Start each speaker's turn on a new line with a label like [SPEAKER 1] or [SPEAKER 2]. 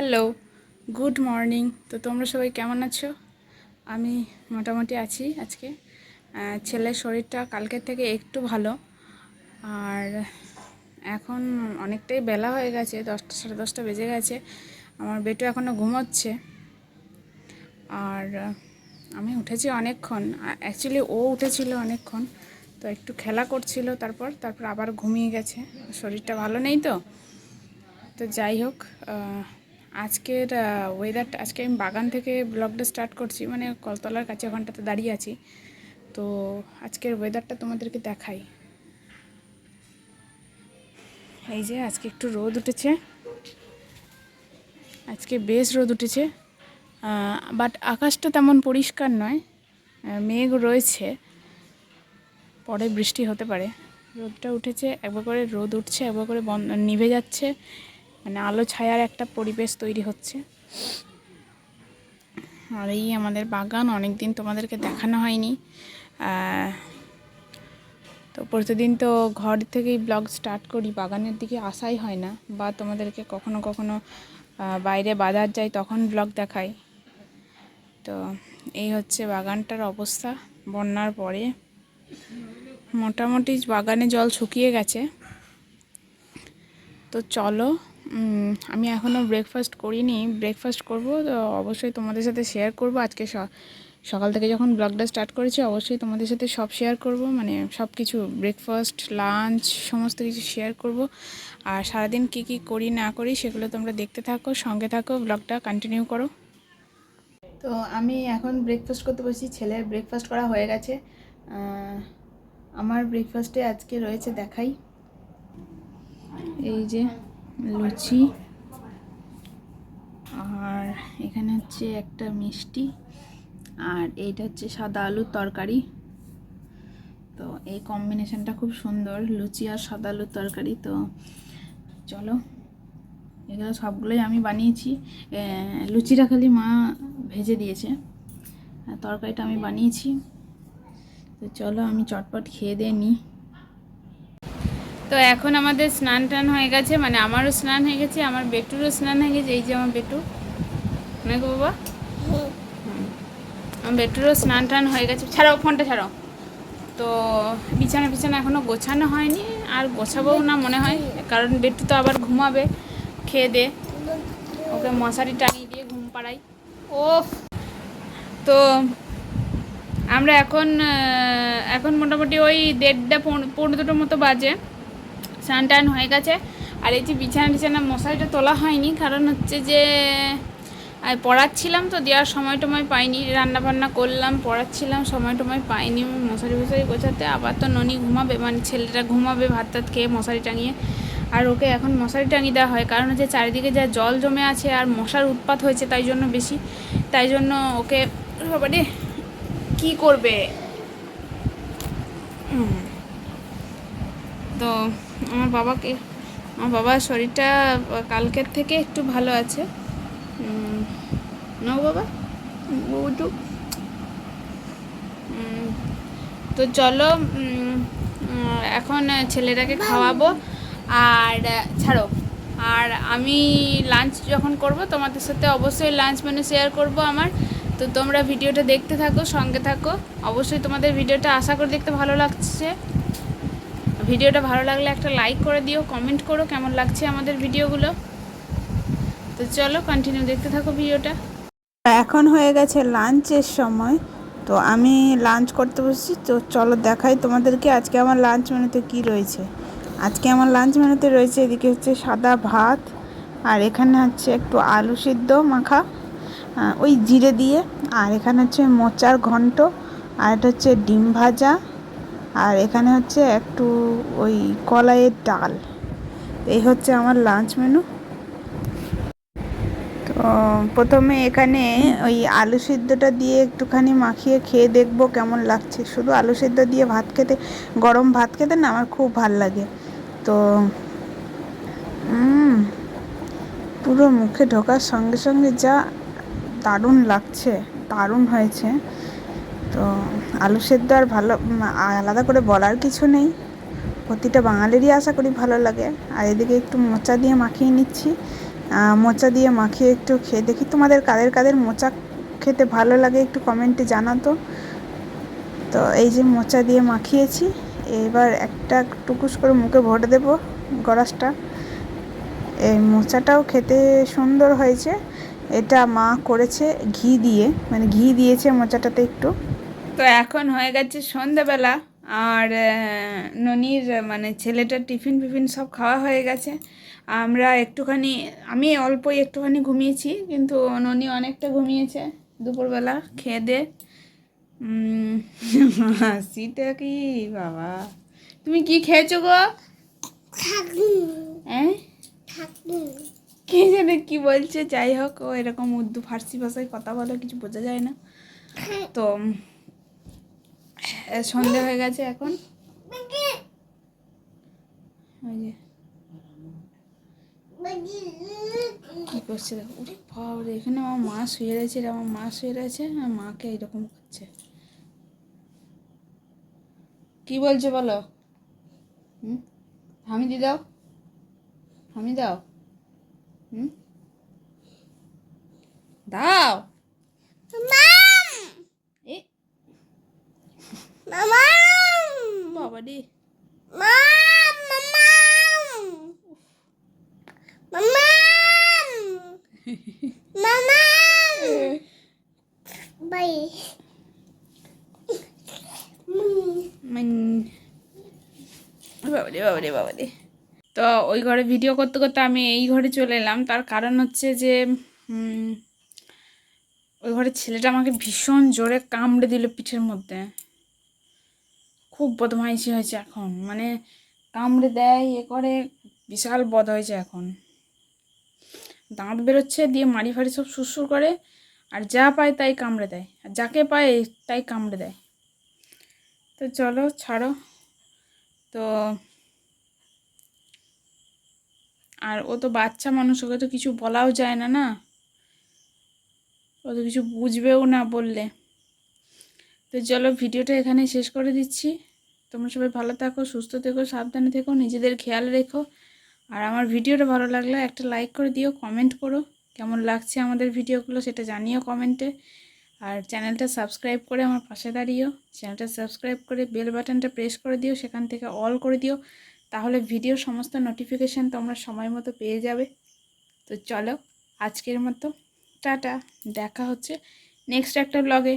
[SPEAKER 1] Hello, good morning. তো তোমরা সবাই কেমন আছো? আমি মোটামুটি আছি আজকে। ছেলের শরীরটা কালকের থেকে একটু ভালো। আর এখন অনেকটাই বেলা হয়ে গেছে, 10টা সাড়ে 10টা বেজে গেছে। আমার বেটু এখনও ঘুমোচ্ছে। আর আমি উঠেছি অনেকক্ষণ, অ্যাকচুয়ালি ও উঠেছিল অনেকক্ষণ, তো একটু খেলা করছিল, তারপর আবার ঘুমিয়ে গেছে। শরীরটা ভালো নেই তো যাই হোক, আজকের ওয়েদারটা, আজকে আমি বাগান থেকে ব্লগটা স্টার্ট করছি, মানে কলতলার কাছে ওখানটাতে দাঁড়িয়ে আছি। তো আজকের ওয়েদারটা তোমাদেরকে দেখাই। এই যে আজকে একটু রোদ উঠেছে, আজকে বেশ রোদ উঠেছে, বাট আকাশটা তেমন পরিষ্কার নয়, মেঘ রয়েছে, পরে বৃষ্টি হতে পারে। রোদটা উঠেছে, একবার করে রোদ উঠছে, একবার করে নিভে যাচ্ছে, মানে আলো ছায়ার একটা পরিবেশ তৈরি হচ্ছে। আর এই আমাদের বাগান, অনেক দিন তোমাদেরকে দেখানো হয়নি। তো প্রতিদিন তো ঘর থেকেই ব্লগ স্টার্ট করি, বাগানের দিকে আসাই হয় না, বা তোমাদেরকে কখনো কখনো বাইরে বাজার যাই তখন ব্লগ দেখাই। তো এই হচ্ছে বাগানটার অবস্থা বন্যার পরে। মোটামুটি বাগানে জল শুকিয়ে গেছে। তো চলো, আমি এখনও ব্রেকফাস্ট করিনি, ব্রেকফাস্ট করব, তো অবশ্যই তোমাদের সাথে শেয়ার করব। আজকে সকাল থেকে যখন ব্লগটা স্টার্ট করেছি অবশ্যই তোমাদের সাথে সব শেয়ার করব, মানে সব কিছু, ব্রেকফাস্ট, লাঞ্চ, সমস্ত কিছু শেয়ার করব। আর সারাদিন কি কি করি না করি সেগুলো তোমরা দেখতে থাকো, সঙ্গে থাকো, ব্লগটা কন্টিনিউ করো। তো আমি এখন ব্রেকফাস্ট করতে বসি, ছেলের ব্রেকফাস্ট করা হয়ে গেছে। আমার ব্রেকফাস্টে আজকে রয়েছে, দেখাই, এই যে লুচি, আর এখানে হচ্ছে একটা মিষ্টি, আর এইটা হচ্ছে সাদা আলুর তরকারি। তো এই কম্বিনেশনটা খুব সুন্দর, লুচি আর সাদা আলুর তরকারি। তো চলো, এগুলো সবগুলোই আমি বানিয়েছি। লুচিটা খালি মা ভেজে দিয়েছে, আর তরকারিটা আমি বানিয়েছি। তো চলো আমি চটপট খেয়ে দিয়ে নিই। তো এখন আমাদের স্নান টান হয়ে গেছে, মানে আমারও স্নান হয়ে গেছে, আমার বেটুরও স্নান হয়ে গেছে। এই যে আমার বেটু, না গো বাবা, আমার বেটুরও স্নান টান হয়ে গেছে। ছাড়াও ফোনটা, ছাড়াও। তো বিছানা এখনও গোছানো হয়নি, আর গোছাবও না মনে হয়, কারণ বেটু তো আবার ঘুমাবে খেয়ে দে, ওকে মশারি টাঙিয়ে দিয়ে ঘুম পাড়াই। ও, তো আমরা এখন মোটামুটি ওই 1:30 পৌনে 2টোর মতো বাজে, স্নান টান হয়ে গেছে। আর এই যে বিছানা মশারিটা তোলা হয়নি, কারণ হচ্ছে যে পড়াচ্ছিলাম, তো দেওয়ার সময় টময় পাইনি, রান্নাবান্না করলাম, পড়াচ্ছিলাম, সময় টময় পাইনি মশারি গোছাতে। আবার তো ননি ঘুমাবে, মানে ছেলেটা ঘুমাবে ভাত টাত খেয়ে মশারি টাঙিয়ে। আর ওকে এখন মশারি টাঙিয়ে দেওয়া হয়, কারণ হচ্ছে চারিদিকে যা জল জমে আছে আর মশার উৎপাত হয়েছে, তাই জন্য বেশি, তাই জন্য ওকে সবারে কী করবে। তো আমার বাবার শরীরটা কালকের থেকে একটু ভালো আছে, না বাবা একটু। তো চলো, এখন ছেলেটাকে খাওয়াবো, আর ছাড়ো, আর আমি লাঞ্চ যখন করব তোমাদের সাথে অবশ্যই লাঞ্চ মেনু শেয়ার করব আমার। তো তোমরা ভিডিওটা দেখতে থাকো, সঙ্গে থাকো। অবশ্যই তোমাদের ভিডিওটা আশা করে দেখতে ভালো লাগছে। ভিডিওটা ভালো লাগলে একটা লাইক করে দিও, কমেন্ট করো কেমন লাগছে আমাদের ভিডিওগুলো। তো চলো কন্টিনিউ দেখতে থাকো ভিডিওটা।
[SPEAKER 2] এখন হয়ে গেছে লাঞ্চের সময়, তো আমি লাঞ্চ করতে বসছি। তো চলো দেখাই তোমাদেরকে আজকে আমার লাঞ্চ মেনুতে কি রয়েছে। আজকে আমার লাঞ্চ মেনুতে রয়েছে, এদিকে হচ্ছে সাদা ভাত, আর এখানে হচ্ছে একটু আলু সিদ্ধ মাখা ওই জিরে দিয়ে, আর এখানে হচ্ছে মোচার ঘন্ট, আর এটা হচ্ছে ডিম ভাজা, আর এখানে হচ্ছে একটু ওই কলাইয়ের ডাল। এই হচ্ছে আমার লাঞ্চ মেনু। তো প্রথমে এখানে ওই আলু সিদ্ধটা দিয়ে একটুখানি মাখিয়ে খেয়ে দেখবো কেমন লাগছে। শুধু আলু সিদ্ধ দিয়ে ভাত খেতে, গরম ভাত খেতে না আমার খুব ভাল লাগে। তো পুরো মুখে ঢোকার সঙ্গে সঙ্গে যা দারুণ লাগছে, দারুণ হয়েছে। তো আলু সেদ্ধ আর ভালো, আলাদা করে বলার কিছু নেই, প্রতিটা বাঙালিরই আশা করি ভালো লাগে। আর এদিকে একটু মোচা দিয়ে মাখিয়ে নিচ্ছি, মোচা দিয়ে মাখিয়ে একটু খেয়ে দেখি। তোমাদের কাদের কাদের মোচা খেতে ভালো লাগে একটু কমেন্টে জানাতো। তো এই যে মোচা দিয়ে মাখিয়েছি, এবার একটা টুকুস করে মুখে ভরে দেবো গরাসটা। এই মোচাটাও খেতে সুন্দর হয়েছে। এটা মা করেছে ঘি দিয়ে, মানে ঘি দিয়েছে মোচাটাতে একটু। তো এখন হয়ে গেছে সন্ধ্যাবেলা, আর ননির মানে ছেলেটার টিফিন ফিফিন সব খাওয়া হয়ে গেছে। আমরা একটুখানি, আমি অল্পই একটুখানি ঘুমিয়েছি, কিন্তু ননি অনেকটা ঘুমিয়েছে দুপুরবেলা খেয়ে দে। হাসিটা কি বাবা! তুমি কি খেয়েছো গো? হ্যাঁ, কে জানে কি বলছে। যাই হোক, ও এরকম উর্দু ফার্সি ভাষায় কথা বলে, কিছু বোঝা যায় না। তো সন্ধে হয়ে গেছে এখন। ওই যে কি করছে দেখো, উরে বাবারে, এখানে আমার মা শুয়ে রয়েছে, আমার মা শুয়ে রয়েছে, আর মাকে এরকম করছে। কি বলছে বলো? হামি দাও, হামি দাও, দাও। এ বাবা রে, বাবারে বাবারে বাবারে। তো ওই ঘরে ভিডিও করতে করতে আমি এই ঘরে চলে এলাম। তার কারণ হচ্ছে যে ওই ঘরের ছেলেটা আমাকে ভীষণ জোরে কামড়ে দিল পিঠের মধ্যে। খুব বদমাইশি হয়েছে এখন, মানে কামড়ে দেয়, এ করে, বিশাল বদ হয়েছে এখন। দাঁত বেরোচ্ছে, দিয়ে মাড়ি ফাড়ি সব সুরসুর করে, আর যা পায় তাই কামড়ে দেয়, আর যাকে পায় তাই কামড়ে দেয়। তো চলো ছাড়ো। তো আর ও তো বাচ্চা মানুষ, ওকে তো কিছু বলাও যায় না, না, ও তো কিছু বুঝবেও না বললে। তো চলো, ভিডিওটা এখানে শেষ করে দিচ্ছি। তোমরা সবাই ভালো থাকো, সুস্থ থেকো, সাবধানে থেকো, নিজেদের খেয়াল রেখো। আর আমার ভিডিওটা ভালো লাগলে একটা লাইক করে দিও, কমেন্ট করো কেমন লাগছে আমাদের ভিডিওগুলো, সেটা জানিও কমেন্টে। আর চ্যানেলটা সাবস্ক্রাইব করে আমার পাশে দাঁড়িয়েও, চ্যানেলটা সাবস্ক্রাইব করে বেল বাটনটা প্রেস করে দিও, সেখান থেকে অল করে দিও, তাহলে ভিডিও সমস্ত নোটিফিকেশান তোমরা সময় মতো পেয়ে যাবে। তো চলো, আজকের মতো টাটা, দেখা হচ্ছে নেক্সট একটা ব্লগে।